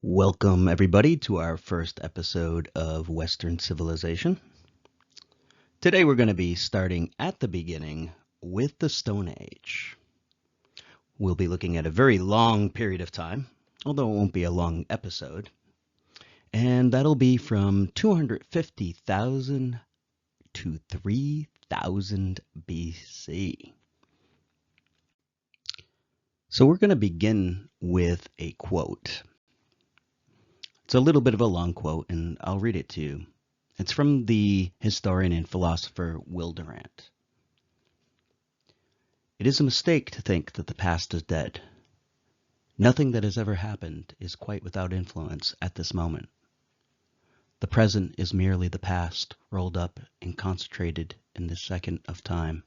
Welcome, everybody, to our first episode of Western Civilization. Today, we're going to be starting at the beginning with the Stone Age. We'll be looking at a very long period of time, although it won't be a long episode, and that'll be from 250,000 to 3,000 BC. So, we're going to begin with a quote. It's a little bit of a long quote, and I'll read it to you. It's from the historian and philosopher Will Durant. It is a mistake to think that the past is dead. Nothing that has ever happened is quite without influence at this moment. The present is merely the past rolled up and concentrated in this second of time.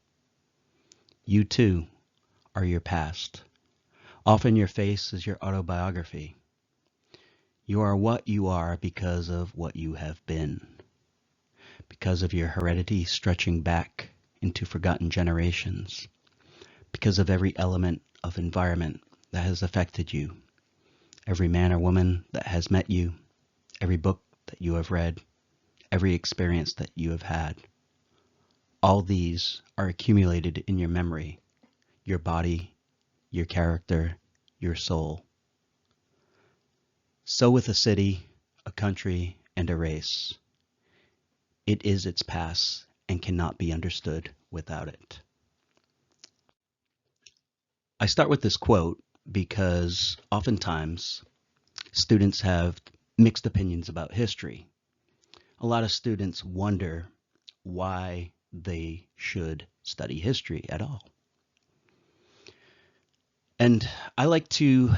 You too are your past. Often your face is your autobiography. You are what you are because of what you have been. Because of your heredity stretching back into forgotten generations, because of every element of environment that has affected you, every man or woman that has met you, every book that you have read, every experience that you have had. All these are accumulated in your memory, your body, your character, your soul. So with a city, a country, and a race. It is its past and cannot be understood without it. I start with this quote because oftentimes students have mixed opinions about history. A lot of students wonder why they should study history at all. And I like to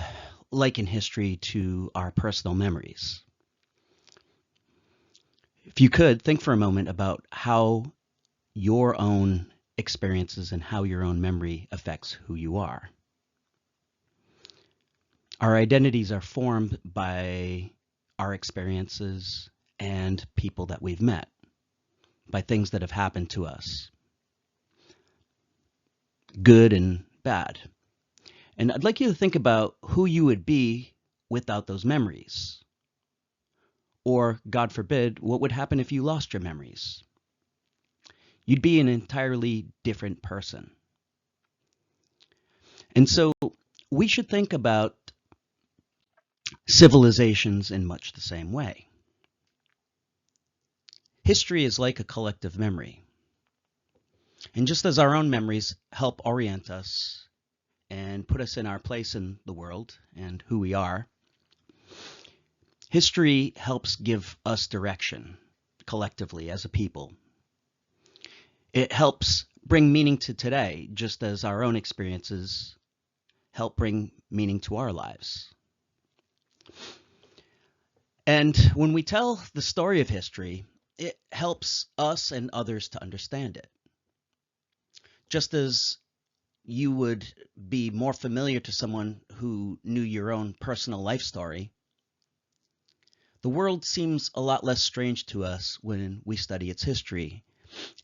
liken history to our personal memories. If you could, think for a moment about how your own experiences and how your own memory affects who you are. Our identities are formed by our experiences and people that we've met, by things that have happened to us, good and bad. And I'd like you to think about who you would be without those memories. Or, God forbid, what would happen if you lost your memories? You'd be an entirely different person. And so we should think about civilizations in much the same way. History is like a collective memory. And just as our own memories help orient us and put us in our place in the world and who we are, history helps give us direction collectively as a people. It helps bring meaning to today, just as our own experiences help bring meaning to our lives. And when we tell the story of history, it helps us and others to understand it. Just as you would be more familiar to someone who knew your own personal life story, the world seems a lot less strange to us when we study its history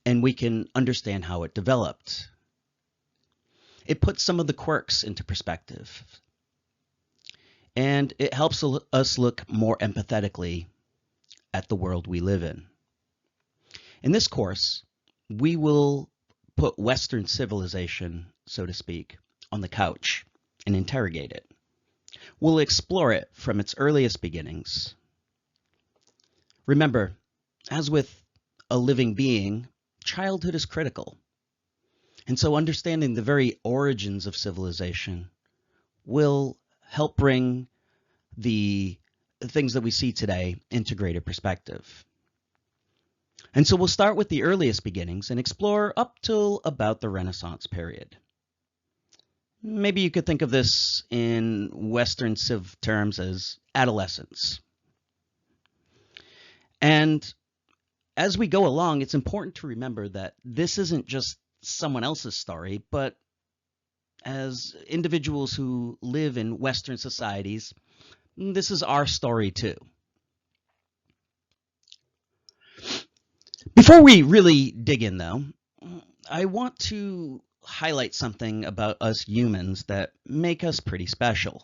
and we can understand how it developed. It puts some of the quirks into perspective, and it helps us look more empathetically at the world we live in. In this course, we will put Western civilization, so to speak, on the couch and interrogate it. We'll explore it from its earliest beginnings. Remember, as with a living being, childhood is critical. And so understanding the very origins of civilization will help bring the things that we see today into greater perspective. And so we'll start with the earliest beginnings and explore up till about the Renaissance period. Maybe you could think of this in Western civ terms as adolescence. And as we go along, it's important to remember that this isn't just someone else's story, but as individuals who live in Western societies, this is our story too. Before we really dig in, though, I want to highlight something about us humans that make us pretty special.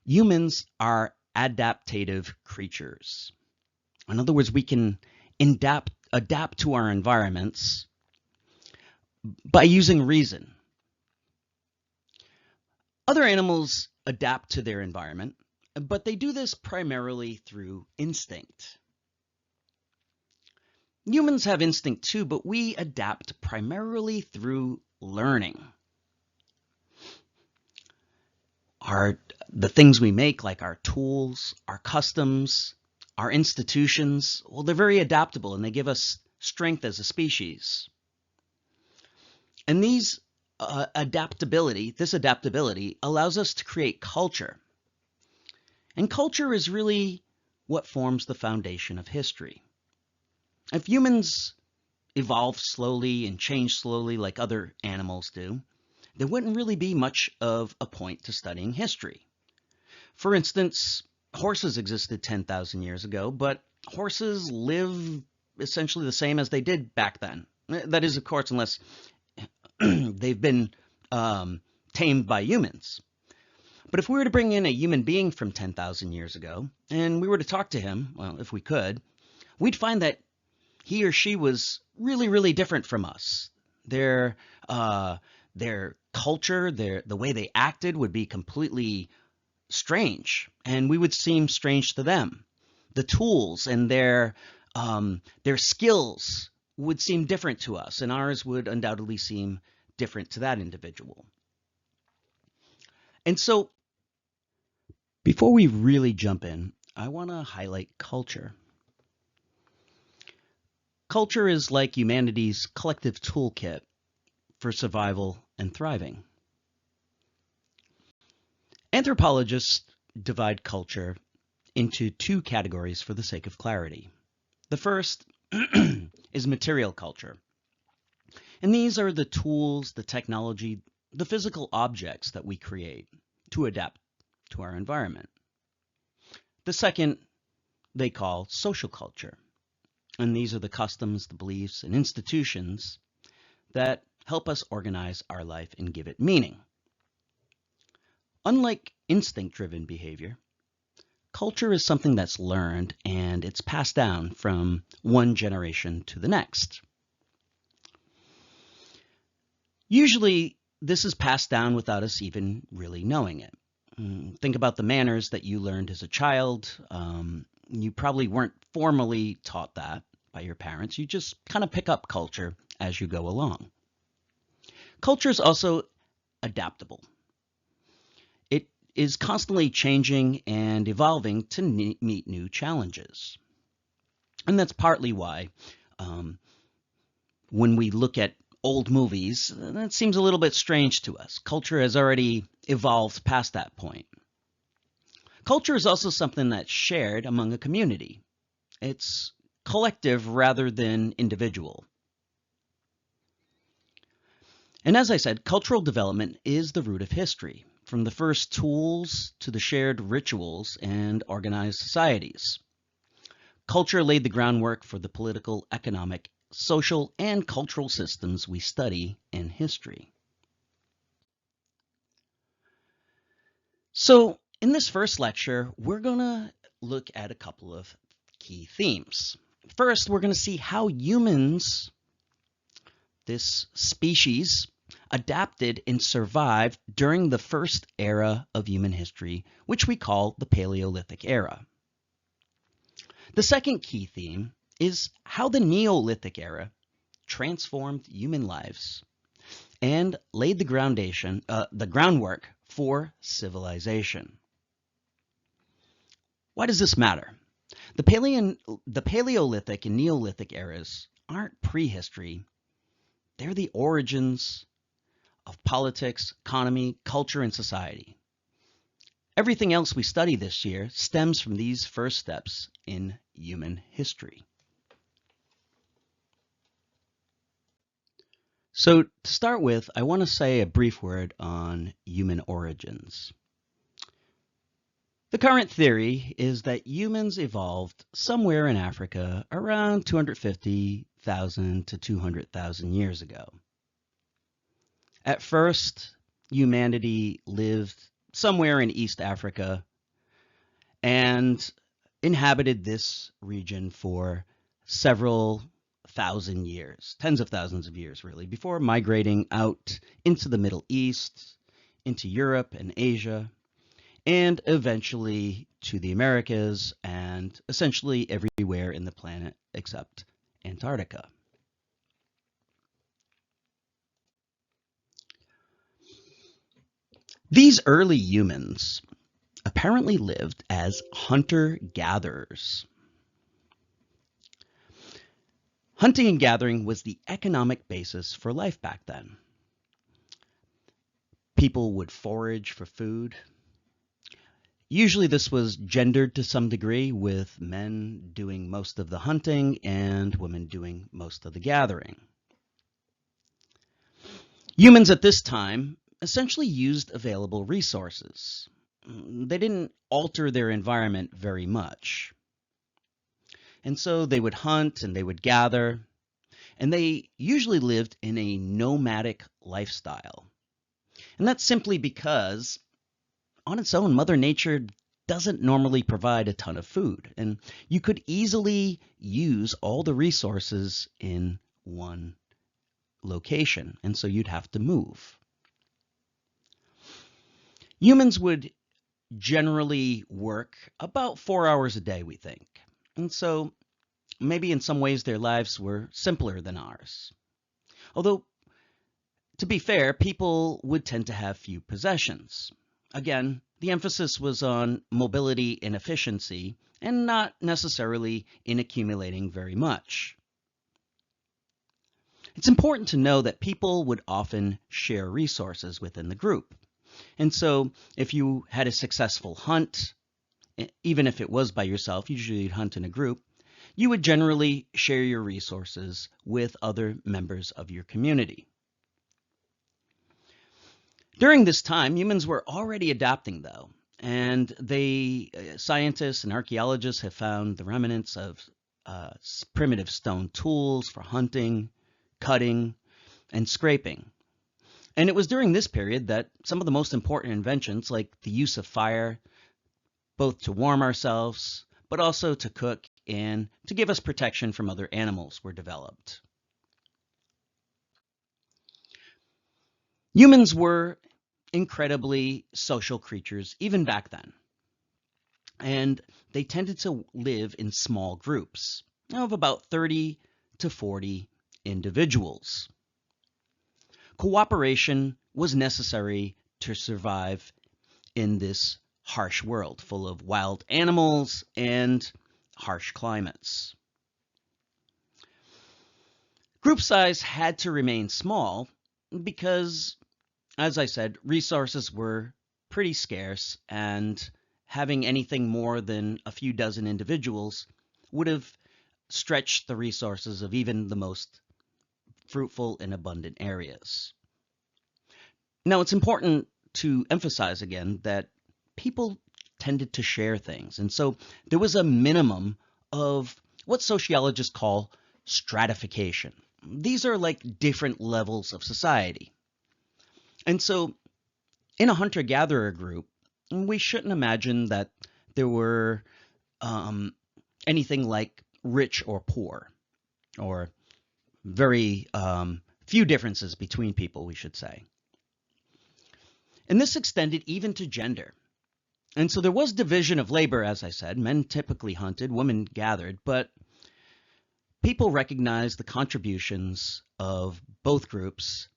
Humans are adaptive creatures. In other words, we can adapt to our environments by using reason. Other animals adapt to their environment, but they do this primarily through instinct. Humans have instinct too, but we adapt primarily through learning. The things we make, like our tools, our customs, our institutions, well, they're very adaptable and they give us strength as a species. And this adaptability allows us to create culture. And culture is really what forms the foundation of history. If humans evolve slowly and change slowly like other animals do, there wouldn't really be much of a point to studying history. For instance, horses existed 10,000 years ago, but horses live essentially the same as they did back then. That is, of course, unless they've been tamed by humans. But if we were to bring in a human being from 10,000 years ago, and we were to talk to him, well, if we could, we'd find that he or she was really, really different from us. Their culture, the way they acted would be completely strange, and we would seem strange to them. The tools and their skills would seem different to us, and ours would undoubtedly seem different to that individual. And so, before we really jump in, I want to highlight culture. Culture is like humanity's collective toolkit for survival and thriving. Anthropologists divide culture into two categories for the sake of clarity. The first is material culture. And these are the tools, the technology, the physical objects that we create to adapt to our environment. The second they call social culture. And these are the customs, the beliefs, and institutions that help us organize our life and give it meaning. Unlike instinct-driven behavior, culture is something that's learned and it's passed down from one generation to the next. Usually, this is passed down without us even really knowing it. Think about the manners that you learned as a child. You probably weren't formally taught that by your parents. You just kind of pick up culture as you go along. Culture is also adaptable. It is constantly changing and evolving to meet new challenges. And that's partly why when we look at old movies, that seems a little bit strange to us. Culture has already evolved past that point. Culture is also something that's shared among a community. It's collective rather than individual. And as I said, cultural development is the root of history, from the first tools to the shared rituals and organized societies. Culture laid the groundwork for the political, economic, social, and cultural systems we study in history. So, in this first lecture, we're going to look at a couple of key themes. First, we're going to see how humans, this species, adapted and survived during the first era of human history, which we call the Paleolithic era. The second key theme is how the Neolithic era transformed human lives and laid the groundwork for civilization. Why does this matter? The Paleolithic and Neolithic eras aren't prehistory. They're the origins of politics, economy, culture, and society. Everything else we study this year stems from these first steps in human history. So to start with, I want to say a brief word on human origins. The current theory is that humans evolved somewhere in Africa around 250,000 to 200,000 years ago. At first, humanity lived somewhere in East Africa and inhabited this region for several thousand years, tens of thousands of years really, before migrating out into the Middle East, into Europe and Asia, and eventually to the Americas and essentially everywhere in the planet except Antarctica. These early humans apparently lived as hunter-gatherers. Hunting and gathering was the economic basis for life back then. People would forage for food. Usually this was gendered to some degree, with men doing most of the hunting and women doing most of the gathering. Humans at this time essentially used available resources. They didn't alter their environment very much. And so they would hunt and they would gather, and they usually lived in a nomadic lifestyle. And that's simply because on its own, Mother Nature doesn't normally provide a ton of food, and you could easily use all the resources in one location, and so you'd have to move. Humans would generally work about 4 hours a day, we think, and so maybe in some ways their lives were simpler than ours. Although, to be fair, people would tend to have few possessions. Again, the emphasis was on mobility and efficiency, and not necessarily in accumulating very much. It's important to know that people would often share resources within the group. And so if you had a successful hunt, even if it was by yourself, usually you'd hunt in a group, you would generally share your resources with other members of your community. During this time, humans were already adapting, though, and scientists and archaeologists have found the remnants of primitive stone tools for hunting, cutting, and scraping. And it was during this period that some of the most important inventions, like the use of fire, both to warm ourselves, but also to cook and to give us protection from other animals, were developed. Humans were incredibly social creatures even back then, and they tended to live in small groups of about 30 to 40 individuals. Cooperation was necessary to survive in this harsh world full of wild animals and harsh climates. Group size had to remain small because, as I said, resources were pretty scarce, and having anything more than a few dozen individuals would have stretched the resources of even the most fruitful and abundant areas. Now, it's important to emphasize again that people tended to share things, and so there was a minimum of what sociologists call stratification. These are like different levels of society. And so in a hunter-gatherer group, we shouldn't imagine that there were anything like rich or poor, or very few differences between people, we should say. And this extended even to gender. And so there was division of labor, as I said. Men typically hunted, women gathered, but people recognized the contributions of both groups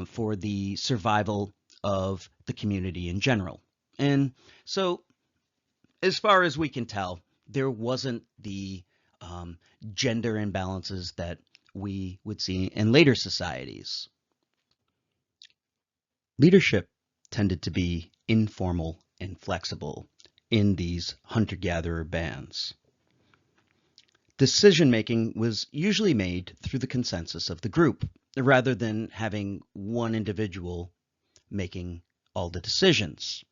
for the survival of the community in general. And so, as far as we can tell, there wasn't the gender imbalances that we would see in later societies. Leadership tended to be informal and flexible in these hunter-gatherer bands. Decision-making was usually made through the consensus of the group, rather than having one individual making all the decisions.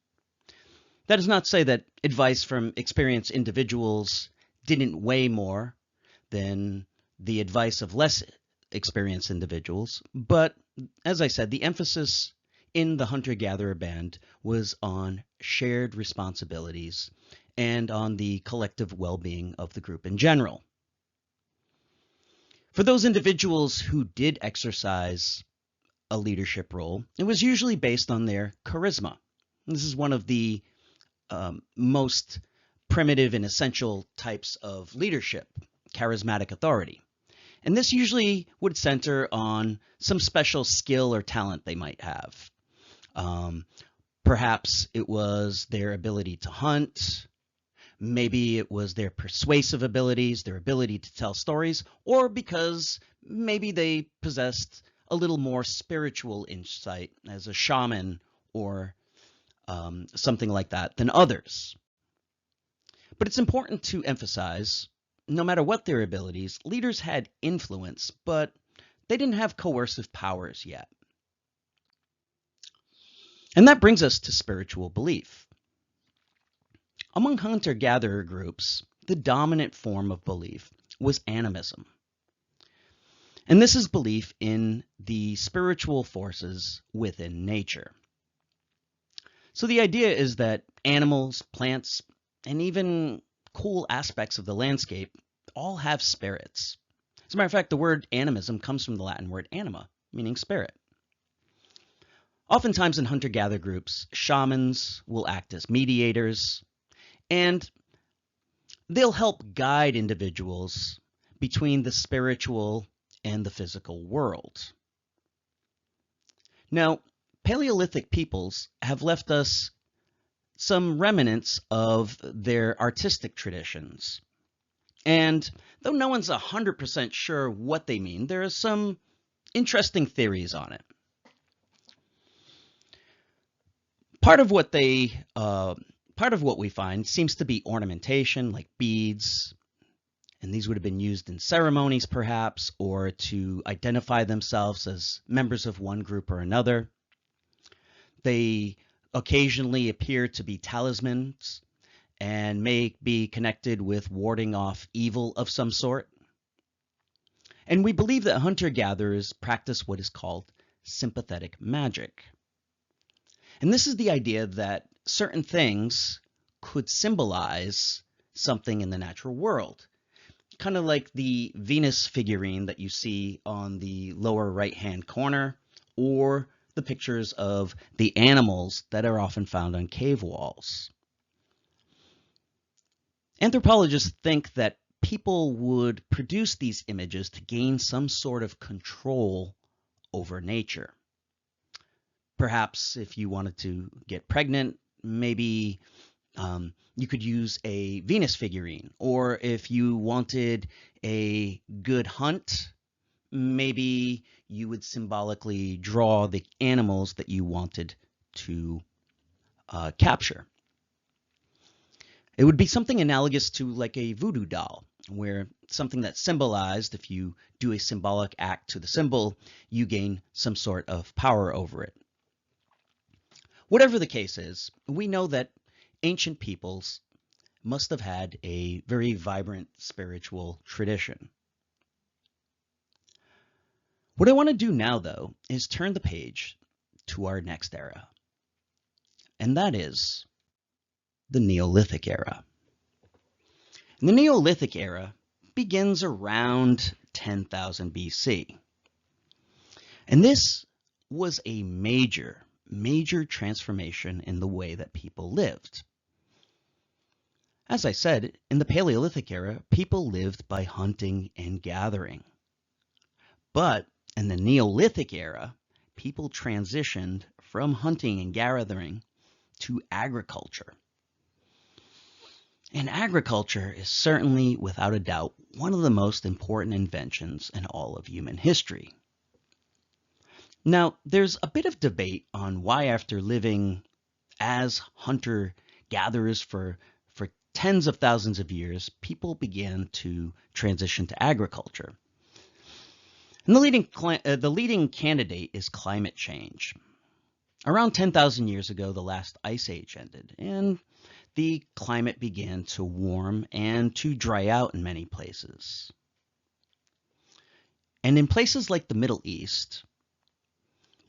That is not to say that advice from experienced individuals didn't weigh more than the advice of less experienced individuals, but as I said, the emphasis in the hunter-gatherer band was on shared responsibilities and on the collective well-being of the group in general. For those individuals who did exercise a leadership role, it was usually based on their charisma. This is one of the most primitive and essential types of leadership, charismatic authority. And this usually would center on some special skill or talent they might have. Perhaps it was their ability to hunt, maybe it was their persuasive abilities, their ability to tell stories, or because maybe they possessed a little more spiritual insight as a shaman or something like that than others. But it's important to emphasize, no matter what their abilities, leaders had influence, but they didn't have coercive powers yet. And that brings us to spiritual belief. Among hunter-gatherer groups, the dominant form of belief was animism. And this is belief in the spiritual forces within nature. So the idea is that animals, plants, and even cool aspects of the landscape all have spirits. As a matter of fact, the word animism comes from the Latin word anima, meaning spirit. Oftentimes in hunter-gatherer groups, shamans will act as mediators, and they'll help guide individuals between the spiritual and the physical world. Now, Paleolithic peoples have left us some remnants of their artistic traditions. And though no one's 100% sure what they mean, there are some interesting theories on it. Part of what we find seems to be ornamentation, like beads, and these would have been used in ceremonies perhaps, or to identify themselves as members of one group or another. They occasionally appear to be talismans and may be connected with warding off evil of some sort. And we believe that hunter-gatherers practice what is called sympathetic magic. And this is the idea that certain things could symbolize something in the natural world. Kind of like the Venus figurine that you see on the lower right-hand corner, or the pictures of the animals that are often found on cave walls. Anthropologists think that people would produce these images to gain some sort of control over nature. Perhaps if you wanted to get pregnant, maybe you could use a Venus figurine. Or if you wanted a good hunt, maybe you would symbolically draw the animals that you wanted to capture. It would be something analogous to like a voodoo doll, where something that symbolized, if you do a symbolic act to the symbol, you gain some sort of power over it. Whatever the case is, we know that ancient peoples must have had a very vibrant spiritual tradition. What I want to do now, though, is turn the page to our next era, and that is the Neolithic era. And the Neolithic era begins around 10,000 BC. And this was a major transformation in the way that people lived. As I said, in the Paleolithic era, people lived by hunting and gathering. But in the Neolithic era, people transitioned from hunting and gathering to agriculture. And agriculture is certainly, without a doubt, one of the most important inventions in all of human history. Now, there's a bit of debate on why, after living as hunter-gatherers for tens of thousands of years, people began to transition to agriculture. And the leading candidate is climate change. Around 10,000 years ago, the last ice age ended, and the climate began to warm and to dry out in many places. And in places like the Middle East,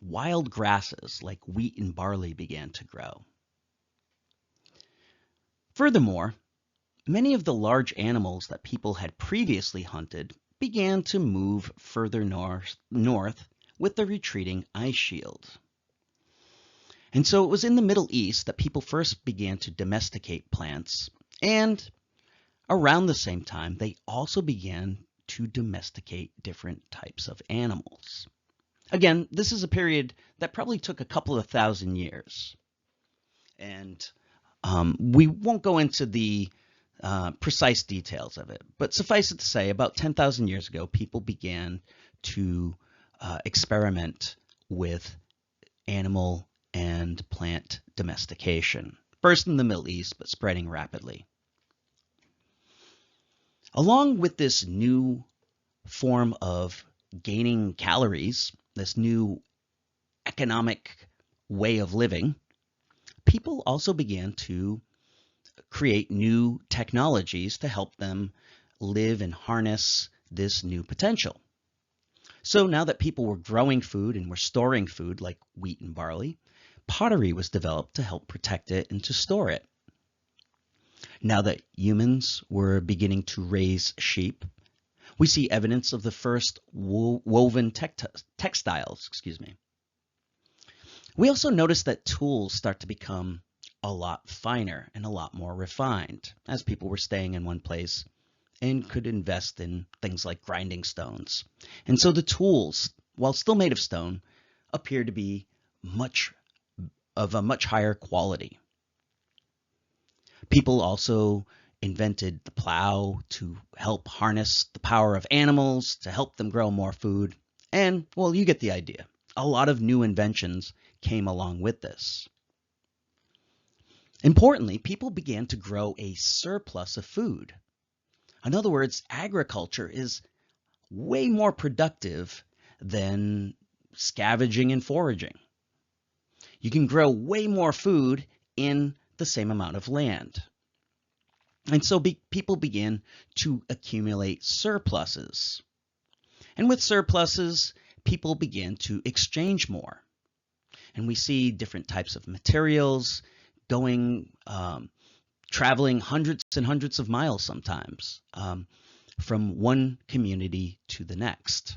wild grasses like wheat and barley began to grow. Furthermore, many of the large animals that people had previously hunted began to move further north with the retreating ice shield. And so it was in the Middle East that people first began to domesticate plants, and around the same time, they also began to domesticate different types of animals. Again, this is a period that probably took a couple of thousand years. And we won't go into the precise details of it, but suffice it to say, about 10,000 years ago, people began to experiment with animal and plant domestication, first in the Middle East, but spreading rapidly. Along with this new form of gaining calories, this new economic way of living, people also began to create new technologies to help them live and harness this new potential. So now that people were growing food and were storing food like wheat and barley, pottery was developed to help protect it and to store it. Now that humans were beginning to raise sheep, we see evidence of the first woven textiles. We also notice that tools start to become a lot finer and a lot more refined as people were staying in one place and could invest in things like grinding stones. And so the tools, while still made of stone, appear to be of a much higher quality. People also invented the plow to help harness the power of animals, to help them grow more food. And, well, you get the idea. A lot of new inventions came along with this. Importantly, people began to grow a surplus of food. In other words, agriculture is way more productive than scavenging and foraging. You can grow way more food in the same amount of land. And so people began to accumulate surpluses. And with surpluses, people began to exchange more. And we see different types of materials traveling hundreds and hundreds of miles sometimes from one community to the next.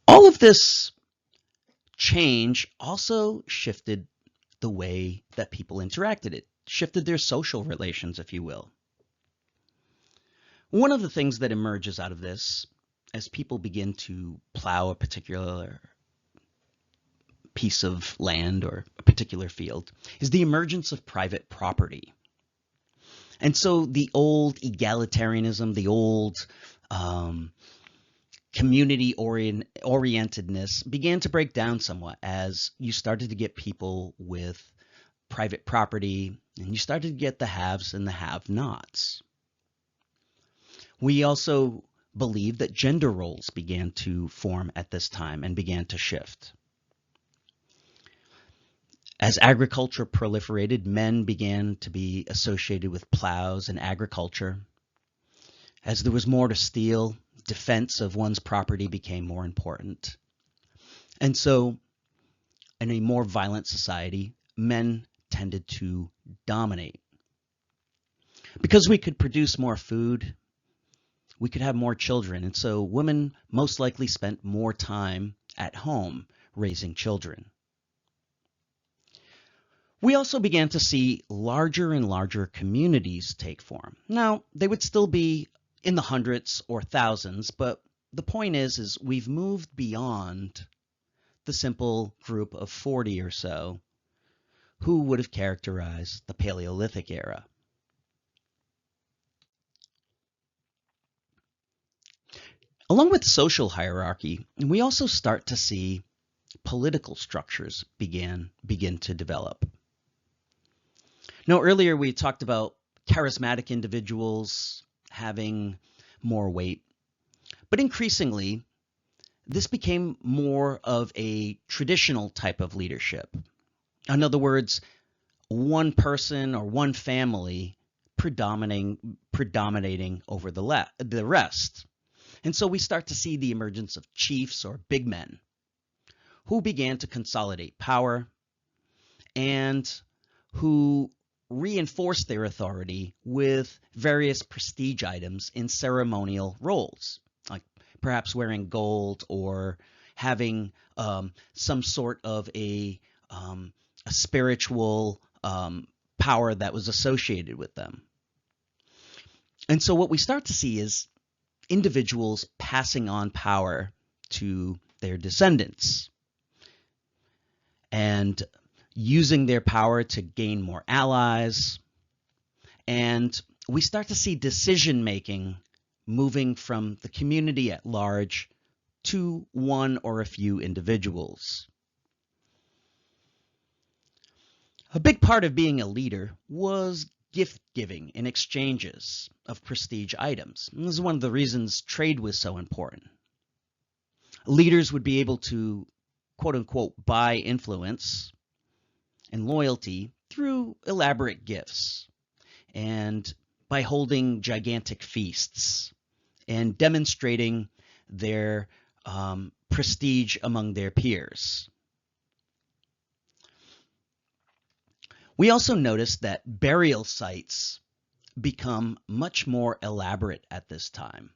All of this change also shifted the way that people interacted. It shifted their social relations, if you will. One of the things that emerges out of this, as people begin to plow a particular piece of land or a particular field, is the emergence of private property. And so the old egalitarianism, the old community orientedness began to break down somewhat as you started to get people with private property and you started to get the haves and the have-nots. We also believe that gender roles began to form at this time and began to shift. As agriculture proliferated, men began to be associated with plows and agriculture. As there was more to steal, defense of one's property became more important. And so, in a more violent society, men tended to dominate. Because we could produce more food, we could have more children. And so women most likely spent more time at home raising children. We also began to see larger and larger communities take form. Now, they would still be in the hundreds or thousands, but the point is we've moved beyond the simple group of 40 or so who would have characterized the Paleolithic era. Along with social hierarchy, we also start to see political structures begin to develop. Now, earlier we talked about charismatic individuals having more weight, but increasingly, this became more of a traditional type of leadership. In other words, one person or one family predominating over the rest. And so we start to see the emergence of chiefs or big men who began to consolidate power and who reinforced their authority with various prestige items in ceremonial roles, like perhaps wearing gold or having some sort of a spiritual power that was associated with them. And so what we start to see is individuals passing on power to their descendants and using their power to gain more allies. And we start to see decision-making moving from the community at large to one or a few individuals. A big part of being a leader was gift giving in exchanges of prestige items. And this is one of the reasons trade was so important. Leaders would be able to, quote unquote, buy influence and loyalty through elaborate gifts and by holding gigantic feasts and demonstrating their prestige among their peers. We also notice that burial sites become much more elaborate at this time,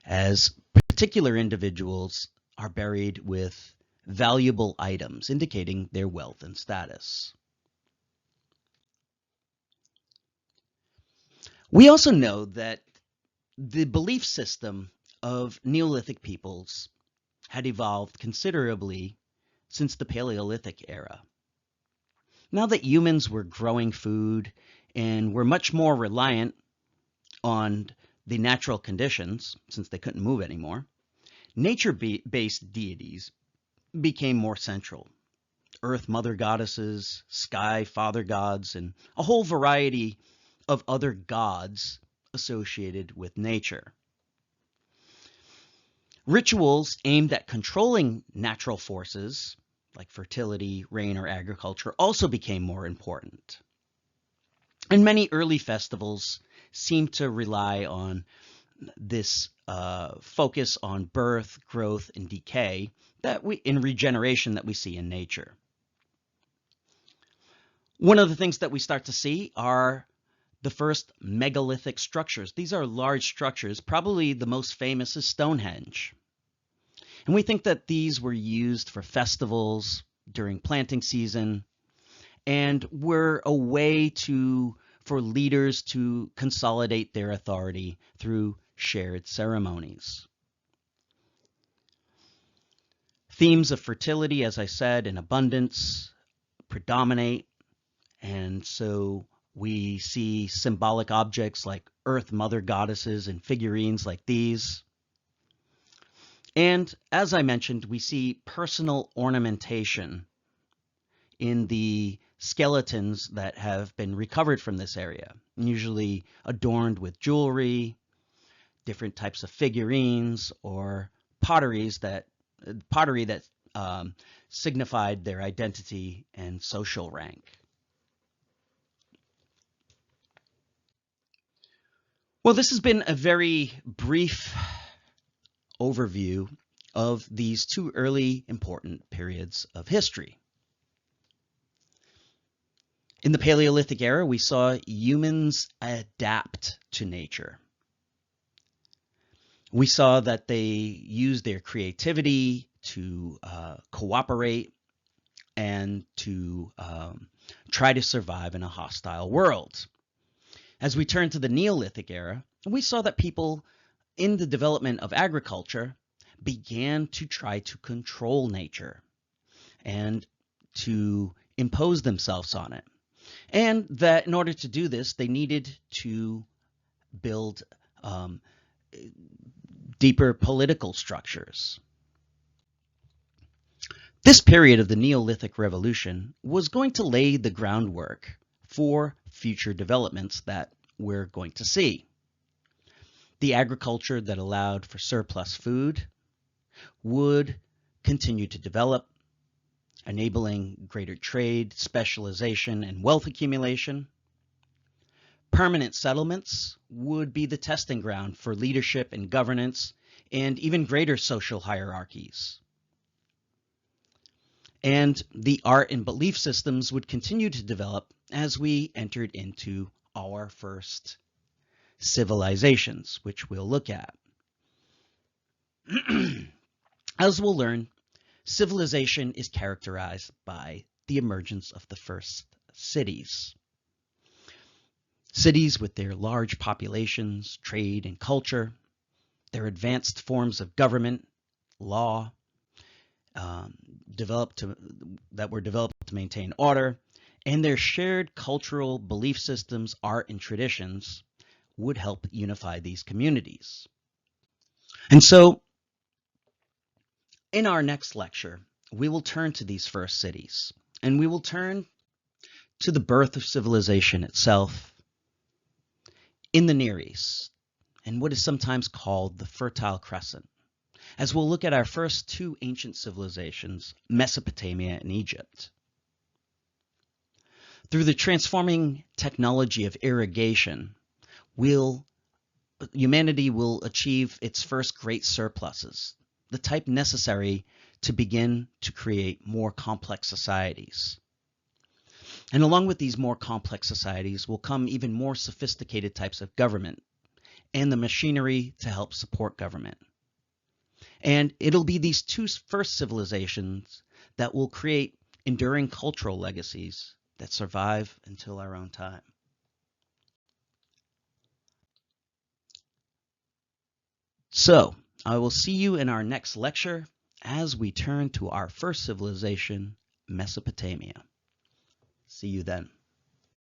as particular individuals are buried with valuable items indicating their wealth and status. We also know that the belief system of Neolithic peoples had evolved considerably since the Paleolithic era. Now that humans were growing food and were much more reliant on the natural conditions, since they couldn't move anymore, nature-based deities became more central. Earth mother goddesses, sky father gods, and a whole variety of other gods associated with nature. Rituals aimed at controlling natural forces like fertility, rain, or agriculture also became more important. And many early festivals seemed to rely on this focus on birth, growth, and decay in regeneration that we see in nature. One of the things that we start to see are the first megalithic structures. These are large structures. Probably the most famous is Stonehenge. And we think that these were used for festivals during planting season and were a way for leaders to consolidate their authority through shared ceremonies. Themes of fertility, as I said, and abundance predominate, and so we see symbolic objects like Earth Mother goddesses and figurines like these. And as I mentioned, we see personal ornamentation in the skeletons that have been recovered from this area, usually adorned with jewelry, different types of figurines, or pottery that signified their identity and social rank. Well, this has been a very brief overview of these two early important periods of history. In the Paleolithic era, we saw humans adapt to nature. We saw that they used their creativity to cooperate and to try to survive in a hostile world. As we turn to the Neolithic era, we saw that people in the development of agriculture began to try to control nature and to impose themselves on it. And that in order to do this, they needed to build deeper political structures. This period of the Neolithic Revolution was going to lay the groundwork for future developments that we're going to see. The agriculture that allowed for surplus food would continue to develop, enabling greater trade, specialization, and wealth accumulation. Permanent settlements would be the testing ground for leadership and governance and even greater social hierarchies. And the art and belief systems would continue to develop as we entered into our first civilizations, which we'll look at. As we'll learn, civilization is characterized by the emergence of the first cities. Cities with their large populations, trade, and culture, their advanced forms of government, law, that were developed to maintain order, and their shared cultural belief systems, art, and traditions would help unify these communities. And so, in our next lecture, we will turn to these first cities, and we will turn to the birth of civilization itself in the Near East, and what is sometimes called the Fertile Crescent, as we'll look at our first two ancient civilizations, Mesopotamia and Egypt. Through the transforming technology of irrigation, humanity will achieve its first great surpluses, the type necessary to begin to create more complex societies. And along with these more complex societies will come even more sophisticated types of government and the machinery to help support government. And it'll be these two first civilizations that will create enduring cultural legacies that survive until our own time. So, I will see you in our next lecture as we turn to our first civilization, Mesopotamia. See you then.